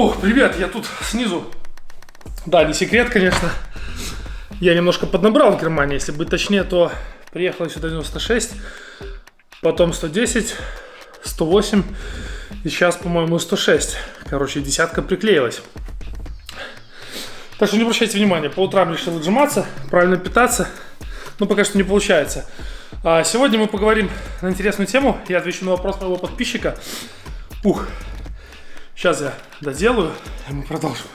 Ух, привет, я тут снизу. Да, не секрет, конечно. Я немножко поднабрал в Германии, если быть точнее, то приехал сюда 96, потом 110, 108 и сейчас, по-моему, 106. Короче, десятка приклеилась. Так что не обращайте внимания, по утрам решил отжиматься, правильно питаться, но пока что не получается. А сегодня мы поговорим на интересную тему, я отвечу на вопрос моего подписчика. Сейчас я доделаю, и мы продолжим.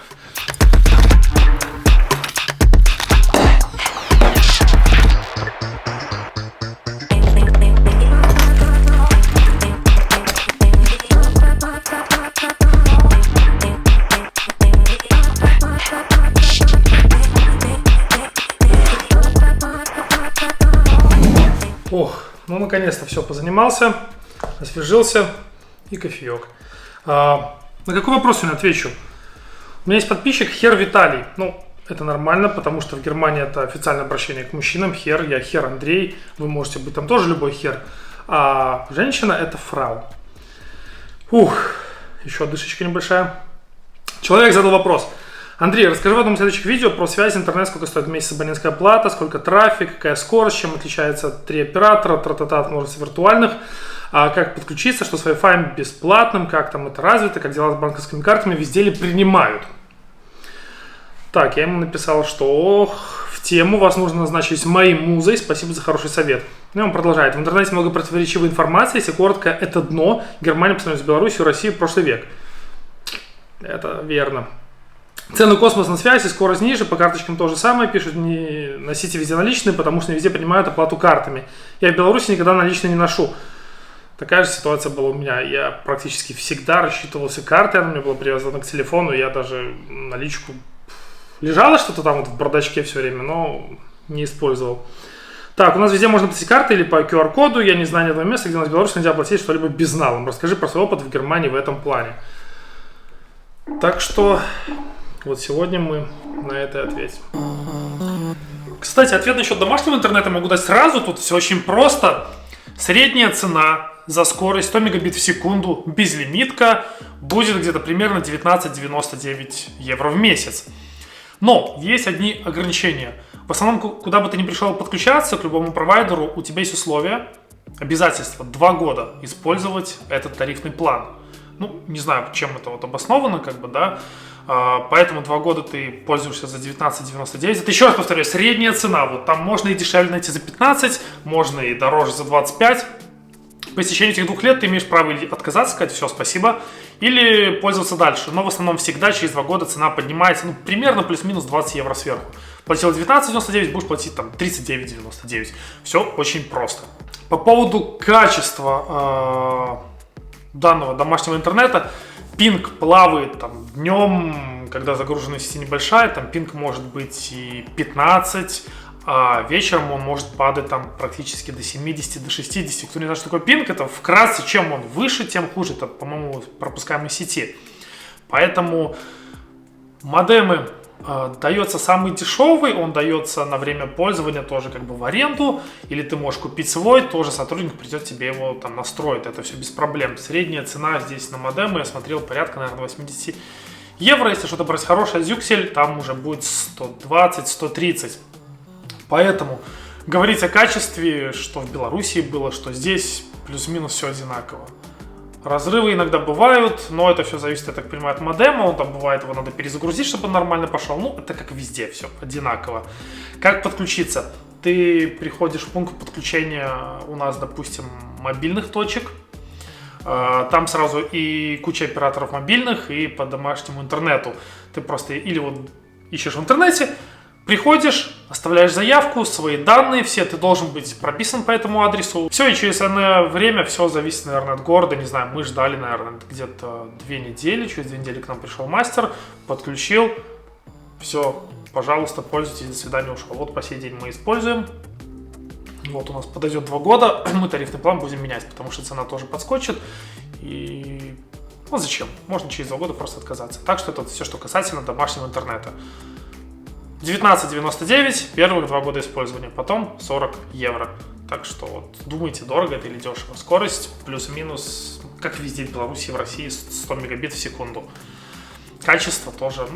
Ну наконец-то все, позанимался, освежился и кофеек. На какой вопрос я отвечу? У меня есть подписчик Хер Виталий. Ну, это нормально, потому что в Германии это официальное обращение к мужчинам. Хер, я Хер Андрей. Вы можете быть там тоже любой Хер. А женщина это фрау. Еще отдышечка небольшая. Человек задал вопрос. Андрей, расскажи в одном из следующих видео про связь, интернет, сколько стоит в месяц абонентская плата, сколько трафик, какая скорость, чем отличается 3 оператора, от множества виртуальных, как подключиться, что с Wi-Fi бесплатным, как там это развито, как дела с банковскими картами, везде ли принимают. Так, я ему написал, что в тему вас нужно назначить моей музой, спасибо за хороший совет. И он продолжает. В интернете много противоречивой информации, если коротко, это дно. Германия по сравнению с Беларусью, Россия в прошлый век. Это верно. Цены космос на связь и скорость ниже, по карточкам то же самое, пишут, не носите везде наличные, потому что не везде принимают оплату картами. Я в Беларуси никогда наличные не ношу. Такая же ситуация была у меня. Я практически всегда рассчитывался картой, она у меня была привязана к телефону, я даже наличку... Лежало что-то там вот в бардачке все время, но не использовал. Так, у нас везде можно платить картой или по QR-коду, я не знаю ни одного места, где у нас в Беларуси нельзя платить что-либо безналом. Расскажи про свой опыт в Германии в этом плане. Так что... Вот сегодня мы на это ответим. Кстати, ответ насчет домашнего интернета могу дать сразу. Тут все очень просто. Средняя цена за скорость 100 мегабит в секунду, безлимитка, будет где-то примерно 19,99 евро в месяц. Но есть одни ограничения. В основном, куда бы ты ни пришел подключаться, к любому провайдеру, у тебя есть условия, обязательства 2 года использовать этот тарифный план. Ну, не знаю, чем это вот обосновано, да. Поэтому 2 года ты пользуешься за 19,99. Это, еще раз повторяю, средняя цена. Вот там можно и дешевле найти за 15, можно и дороже за 25. По истечению этих 2 лет ты имеешь право или отказаться, сказать все, спасибо, или пользоваться дальше. Но в основном всегда через 2 года цена поднимается, примерно плюс-минус 20 евро сверху. Платил 19,99, будешь платить там 39,99. Все очень просто. По поводу качества данного домашнего интернета, пинг плавает там днем, когда загруженность сети небольшая, там пинг может быть и 15, а вечером он может падать там практически до 70, до 60. Кто не знает, что такое пинг, это вкратце, чем он выше, тем хуже. Это, по-моему, пропускаемой сети. Поэтому модемы дается самый дешевый, он дается на время пользования тоже в аренду, или ты можешь купить свой, тоже сотрудник придет тебе его там настроит, это все без проблем. Средняя цена здесь на модемы, я смотрел, порядка, наверное, 80 евро, если что-то брать хорошее, Züxel, там уже будет 120-130. Поэтому говорить о качестве, что в Беларуси было, что здесь, плюс-минус все одинаково. Разрывы иногда бывают, но это все зависит, я так понимаю, от модема. Он там бывает, его надо перезагрузить, чтобы он нормально пошел. Ну, это как везде, все одинаково. Как подключиться? Ты приходишь в пункт подключения у нас, допустим, мобильных точек. Там сразу и куча операторов мобильных, и по домашнему интернету. Ты просто или вот ищешь в интернете, приходишь, оставляешь заявку, свои данные, все, ты должен быть прописан по этому адресу. Все, и через время все зависит, наверное, от города. Не знаю, мы ждали, наверное, где-то 2 недели. Через 2 недели к нам пришел мастер, подключил. Все, пожалуйста, пользуйтесь, до свидания, ушел. Вот по сей день мы используем. Вот у нас подойдет 2 года, мы тарифный план будем менять, потому что цена тоже подскочит. И зачем? Можно через 2 года просто отказаться. Так что это все, что касательно домашнего интернета. 19,99 первых 2 года использования, потом 40 евро. Так что вот думайте, дорого это или дешево. Скорость плюс-минус, как везде в Беларуси и в России, 100 мегабит в секунду. качество тоже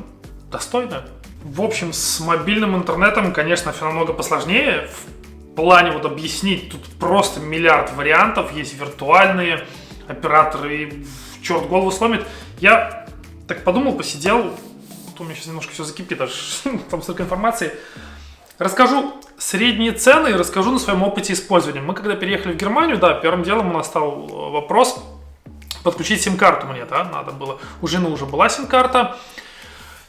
достойное. В общем, с мобильным интернетом, конечно, все намного посложнее. В плане вот объяснить, тут просто миллиард вариантов, есть виртуальные операторы, и черт голову сломит. Я так подумал, посидел, у меня сейчас немножко все закипит, аж там столько информации. Расскажу средние цены и расскажу на своем опыте использования. Мы когда переехали в Германию, да, первым делом у нас стал вопрос подключить сим-карту мне, да, надо было. У жены уже была сим-карта.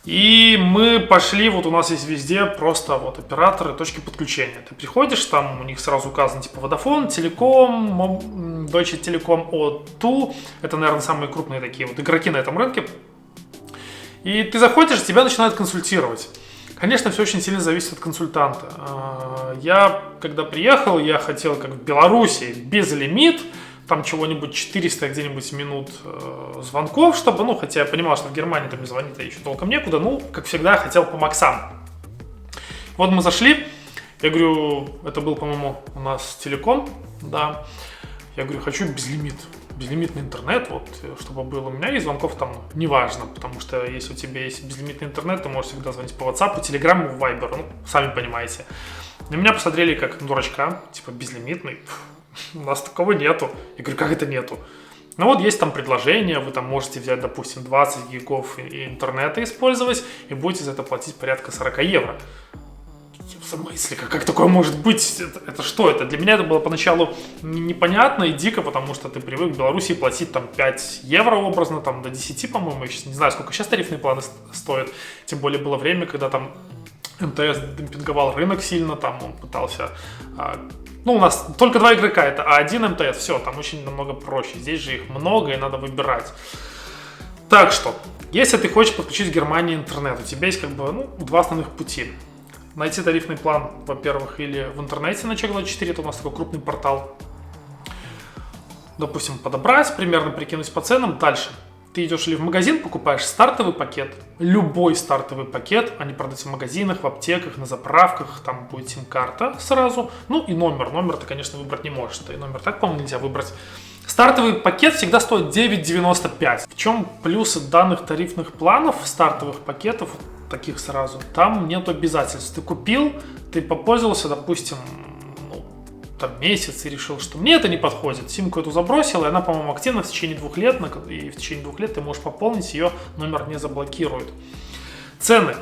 И мы пошли, вот у нас есть везде просто вот операторы, точки подключения. Ты приходишь, там у них сразу указано типа Vodafone, Telecom, Deutsche Telekom, O2. Это, наверное, самые крупные такие вот игроки на этом рынке. И ты заходишь, тебя начинают консультировать. Конечно, все очень сильно зависит от консультанта. Я, когда приехал, я хотел, как в Беларуси, безлимит, там чего-нибудь 400 где-нибудь минут звонков, чтобы, ну, хотя я понимал, что в Германии там не звонить-то еще толком некуда, ну, как всегда, хотел по максам. Вот мы зашли, я говорю, это был, по-моему, у нас Телеком, да, я говорю, хочу безлимитный интернет, вот, чтобы был у меня, и звонков там неважно, потому что если у тебя есть безлимитный интернет, ты можешь всегда звонить по WhatsApp, Telegram, Viber, ну, сами понимаете. На меня посмотрели как на дурачка, типа, безлимитный, у нас такого нету. Я говорю, как это нету? Ну вот есть там предложение, вы там можете взять, допустим, 20 гигов интернета использовать, и будете за это платить порядка 40 евро. В смысле, как такое может быть? Это что? Это для меня это было поначалу непонятно и дико, потому что ты привык в Беларуси платить там 5 евро образно, там до 10, по-моему, я сейчас не знаю, сколько сейчас тарифные планы стоят. Тем более было время, когда там МТС демпинговал рынок сильно, там он пытался... Ну, у нас только 2 игрока, это А1 МТС, все, там очень намного проще. Здесь же их много и надо выбирать. Так что, если ты хочешь подключить в Германии интернет, у тебя есть как бы, ну, 2 основных пути. Найти тарифный план, во-первых, или в интернете на Чек24, это у нас такой крупный портал. Допустим, подобрать, примерно прикинуть по ценам. Дальше. Ты идешь или в магазин, покупаешь стартовый пакет, любой стартовый пакет, они продаются в магазинах, в аптеках, на заправках, там будет сим-карта сразу, ну и номер. Номер ты, конечно, выбрать не можешь, это и номер так, по-моему, нельзя выбрать. Стартовый пакет всегда стоит 9,95. В чем плюсы данных тарифных планов, стартовых пакетов, таких сразу? Там нет обязательств. Ты купил, ты попользовался, допустим, там месяц и решил, что мне это не подходит. Симку эту забросил, и она, по-моему, активна в течение 2 лет, и в течение 2 лет ты можешь пополнить, ее номер не заблокируют. Цены.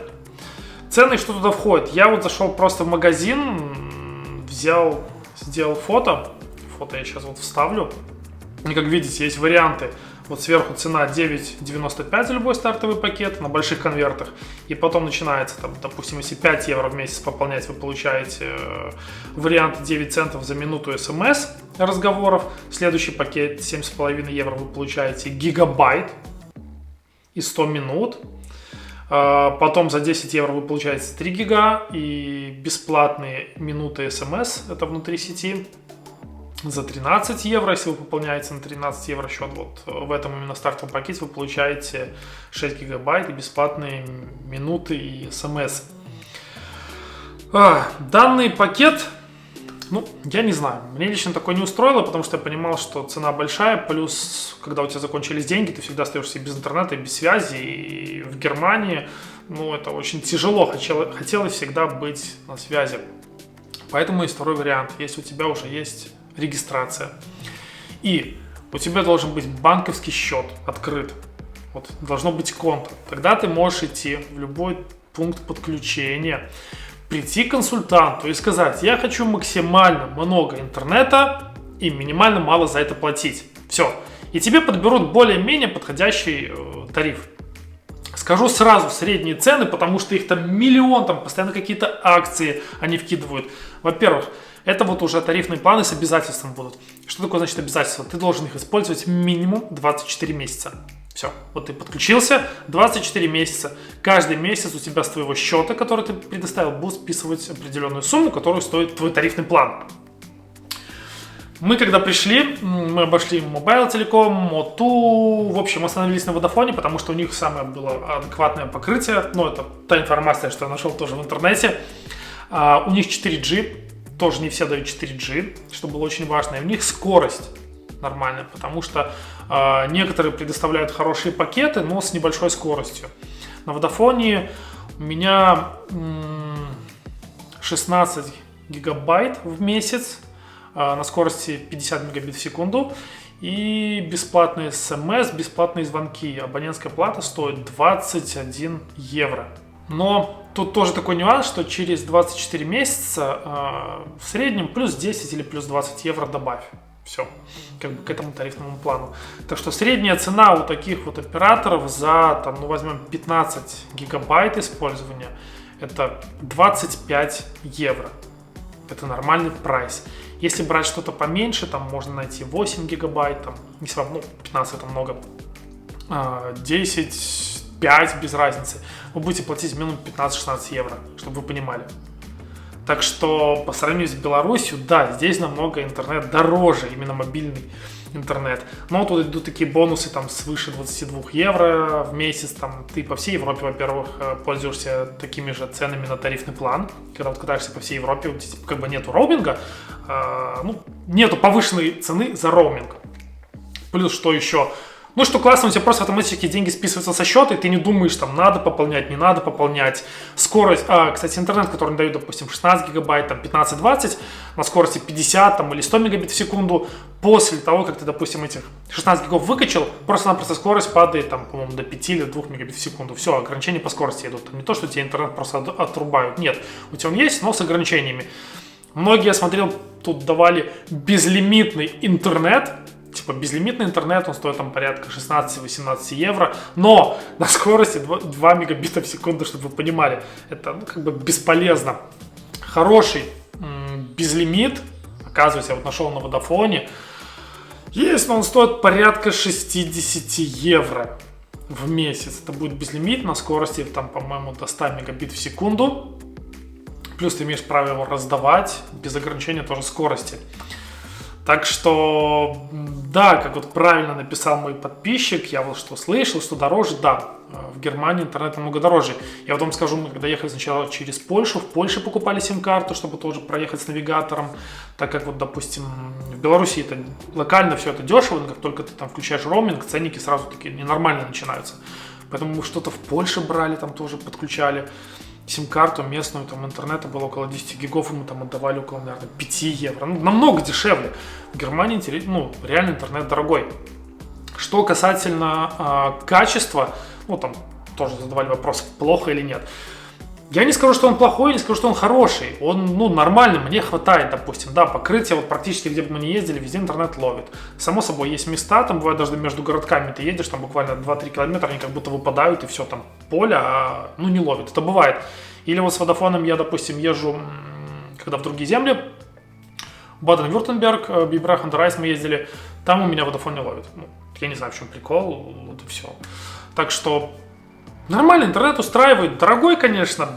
Цены, что туда входит? Я вот зашел просто в магазин, сделал фото. Фото я сейчас вот вставлю. И как видите, есть варианты. Вот сверху цена 9,95 за любой стартовый пакет на больших конвертах. И потом начинается, там, допустим, если 5 евро в месяц пополнять, вы получаете вариант 9 центов за минуту смс разговоров. Следующий пакет 7,5 евро вы получаете гигабайт и 100 минут. Потом за 10 евро вы получаете 3 гига и бесплатные минуты смс, это внутри сети. За 13 евро, если вы пополняете на 13 евро счет, вот в этом именно стартовом пакете вы получаете 6 гигабайт и бесплатные минуты и смс. Данный пакет, ну, я не знаю, мне лично такое не устроило, потому что я понимал, что цена большая, плюс, когда у тебя закончились деньги, ты всегда остаешься без интернета и без связи, и в Германии, ну, это очень тяжело, хотелось всегда быть на связи. Поэтому есть второй вариант, если у тебя уже есть регистрация. И у тебя должен быть банковский счет открыт. Вот, должно быть конто. Тогда ты можешь идти в любой пункт подключения, прийти к консультанту и сказать, я хочу максимально много интернета и минимально мало за это платить. Все. И тебе подберут более-менее подходящий тариф. Скажу сразу средние цены, потому что их там миллион, там постоянно какие-то акции они вкидывают. Во-первых, это вот уже тарифные планы с обязательством будут. Что такое значит обязательство? Ты должен их использовать минимум 24 месяца. Все, вот ты подключился, 24 месяца. Каждый месяц у тебя с твоего счета, который ты предоставил, будут списывать определенную сумму, которую стоит твой тарифный план. Мы когда пришли, мы обошли Mobile Telecom, O2, в общем, остановились на Vodafone, потому что у них самое было адекватное покрытие. Ну, это та информация, что я нашел тоже в интернете. У них 4G. Тоже не все дают 4G, что было очень важно. И у них скорость нормальная, потому что некоторые предоставляют хорошие пакеты, но с небольшой скоростью. На Vodafone у меня 16 гигабайт в месяц на скорости 50 мегабит в секунду. И бесплатные смс, бесплатные звонки. Абонентская плата стоит 21 евро. Но тут тоже такой нюанс, что через 24 месяца в среднем плюс 10 или плюс 20 евро добавь. Все, как бы к этому тарифному плану. Так что средняя цена у таких вот операторов за, там, ну, возьмем 15 гигабайт использования, это 25 евро. Это нормальный прайс. Если брать что-то поменьше, там можно найти 8 гигабайт, там, если вам, 15 это много, 10, 5 без разницы. Вы будете платить минимум 15-16 евро, чтобы вы понимали. Так что по сравнению с Беларусью, да, здесь намного интернет дороже, именно мобильный интернет. Но тут идут такие бонусы там свыше 22 евро в месяц. Там, ты по всей Европе, во-первых, пользуешься такими же ценами на тарифный план. Когда вот катаешься по всей Европе, у тебя как бы нету роуминга, нету повышенной цены за роуминг. Плюс что еще? Ну, что классно, у тебя просто автоматически деньги списываются со счета, и ты не думаешь, там, надо пополнять, не надо пополнять. Скорость, кстати, интернет, который дают, допустим, 16 гигабайт, там, 15-20, на скорости 50 там, или 100 мегабит в секунду, после того, как ты, допустим, этих 16 гигов выкачал, просто-напросто скорость падает, там, по-моему, до 5 или 2 мегабит в секунду. Все, ограничения по скорости идут. Там не то, что тебе интернет просто отрубают. Нет, у тебя он есть, но с ограничениями. Многие, я смотрел, тут давали безлимитный интернет. Типа безлимитный интернет, он стоит там порядка 16-18 евро, но на скорости 2 мегабита в секунду, чтобы вы понимали, это как бы бесполезно. Хороший безлимит, оказывается, я вот нашел на Vodafone, есть, но он стоит порядка 60 евро в месяц. Это будет безлимит на скорости, там, по-моему, до 100 мегабит в секунду, плюс ты имеешь право его раздавать без ограничения тоже скорости. Так что, да, как вот правильно написал мой подписчик, я вот что слышал, что дороже, да, в Германии интернет намного дороже. Я вот вам скажу, мы когда ехали сначала через Польшу, в Польше покупали сим-карту, чтобы тоже проехать с навигатором, так как вот, допустим, в Беларуси это локально все это дешево, но как только ты там включаешь роуминг, ценники сразу такие ненормально начинаются. Поэтому мы что-то в Польше брали, там тоже подключали сим-карту местную, там интернета было около 10 гигов, и мы там отдавали около, наверное, 5 евро. Ну, намного дешевле. В Германии, реально интернет дорогой. Что касательно качества, там тоже задавали вопрос, плохо или нет. Я не скажу, что он плохой, не скажу, что он хороший. Он, нормальный, мне хватает, допустим. Да, покрытие вот практически, где бы мы ни ездили, везде интернет ловит. Само собой, есть места, там бывает даже между городками ты едешь, там буквально 2-3 километра, они как будто выпадают, и все, там поле, не ловит. Это бывает. Или вот с Водофоном я, допустим, езжу, когда в другие земли, Баден-Вюртемберг, Бибрах-Андерайс мы ездили, там у меня Водофон не ловит. Я не знаю, в чем прикол, вот и все. Так что нормальный интернет устраивает. Дорогой, конечно,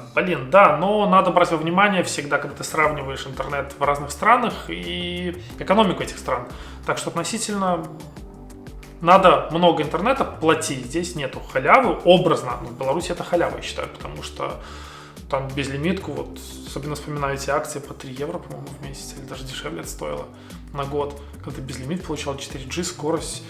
да, но надо брать во внимание всегда, когда ты сравниваешь интернет в разных странах и экономику этих стран. Так что относительно надо много интернета платить. Здесь нету халявы, образно. В Беларуси это халява, я считаю, потому что там безлимитку, вот, особенно вспоминаю эти акции по 3 евро, по-моему, в месяц, или даже дешевле это стоило на год. Когда ты безлимит получал 4G, скорость.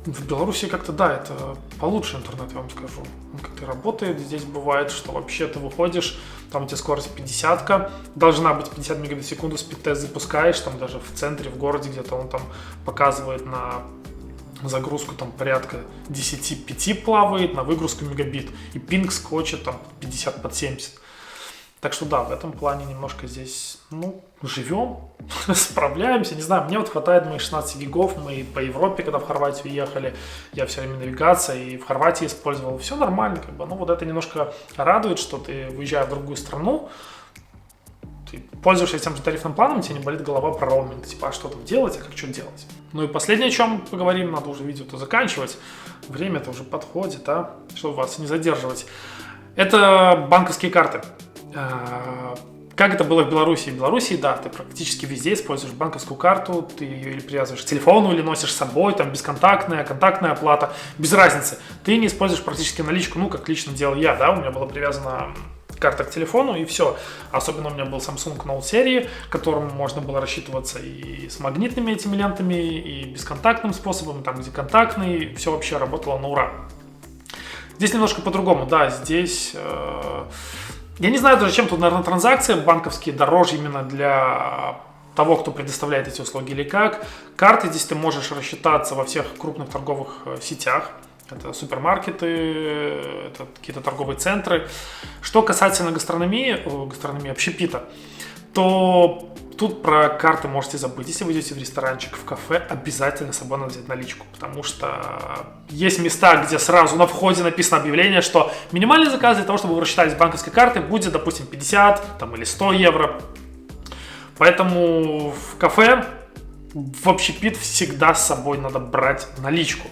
В Беларуси как-то, да, это получше интернет, я вам скажу. Он как-то работает. Здесь бывает, что вообще ты выходишь, там у тебя скорость 50-ка, должна быть 50 мегабит в секунду, спид-тест запускаешь, там даже в центре, в городе где-то он там показывает на загрузку там порядка 10-5 плавает, на выгрузку мегабит, и пинг скочит там 50 под 70. Так что да, в этом плане немножко здесь, живем, справляемся, не знаю, мне вот хватает моих 16 гигов, мы по Европе, когда в Хорватию ехали, я все время навигация и в Хорватии использовал, все нормально, вот это немножко радует, что ты, выезжая в другую страну, ты пользуешься тем же тарифным планом, тебе не болит голова про роуминг, типа, а что там делать, а как что делать. И последнее, о чем поговорим, надо уже видео-то заканчивать, время-то уже подходит, чтобы вас не задерживать, это банковские карты. Как это было в Беларуси? В Беларуси, да, ты практически везде используешь банковскую карту, ты ее или привязываешь к телефону, или носишь с собой, там бесконтактная, контактная оплата, без разницы. Ты не используешь практически наличку, как лично делал я, да, у меня была привязана карта к телефону, и все. Особенно у меня был Samsung Note серии, которым можно было рассчитываться и с магнитными этими лентами, и бесконтактным способом, там, где контактный, все вообще работало на ура. Здесь немножко по-другому, да, здесь... Я не знаю даже, чем тут, наверное, транзакции банковские дороже именно для того, кто предоставляет эти услуги или как. Карты здесь ты можешь рассчитаться во всех крупных торговых сетях. Это супермаркеты, это какие-то торговые центры. Что касательно гастрономии общепита, то тут про карты можете забыть. Если вы идете в ресторанчик, в кафе, обязательно с собой надо взять наличку, потому что есть места, где сразу на входе написано объявление, что минимальный заказ для того, чтобы вы рассчитались с банковской карты, будет, допустим, 50 там, или 100 евро. Поэтому в кафе, в общепит всегда с собой надо брать наличку.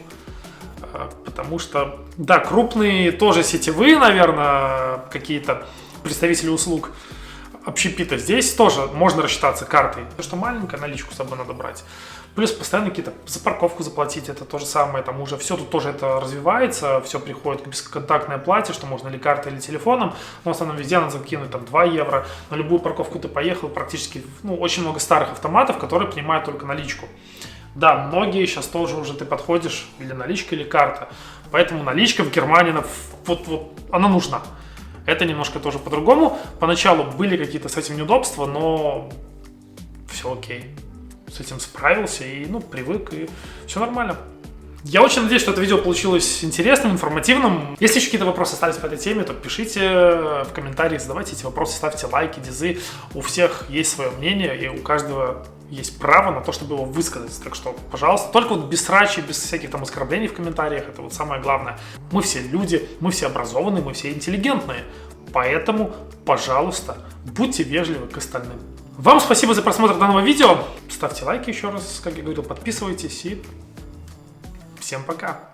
Потому что, да, крупные тоже сетевые, наверное, какие-то представители услуг общепита. Здесь тоже можно рассчитаться картой. То, что маленькая, наличку с собой надо брать. Плюс постоянно какие-то за парковку заплатить, это то же самое. Там уже все тут тоже это развивается, все приходит к бесконтактной оплате, что можно или картой, или телефоном. Но в основном везде надо закинуть там 2 евро. На любую парковку ты поехал, практически, очень много старых автоматов, которые принимают только наличку. Да, многие сейчас тоже уже ты подходишь, или наличка, или карта. Поэтому наличка в Германии, она нужна. Это немножко тоже по-другому. Поначалу были какие-то с этим неудобства, но все окей. С этим справился и, привык, и все нормально. Я очень надеюсь, что это видео получилось интересным, информативным. Если еще какие-то вопросы остались по этой теме, то пишите в комментариях, задавайте эти вопросы, ставьте лайки, дизы. У всех есть свое мнение, и у каждого есть право на то, чтобы его высказать. Так что, пожалуйста, только без срачей, без всяких там оскорблений в комментариях. Это самое главное. Мы все люди, мы все образованные, мы все интеллигентные. Поэтому, пожалуйста, будьте вежливы к остальным. Вам спасибо за просмотр данного видео. Ставьте лайки еще раз, как я говорил, подписывайтесь и всем пока.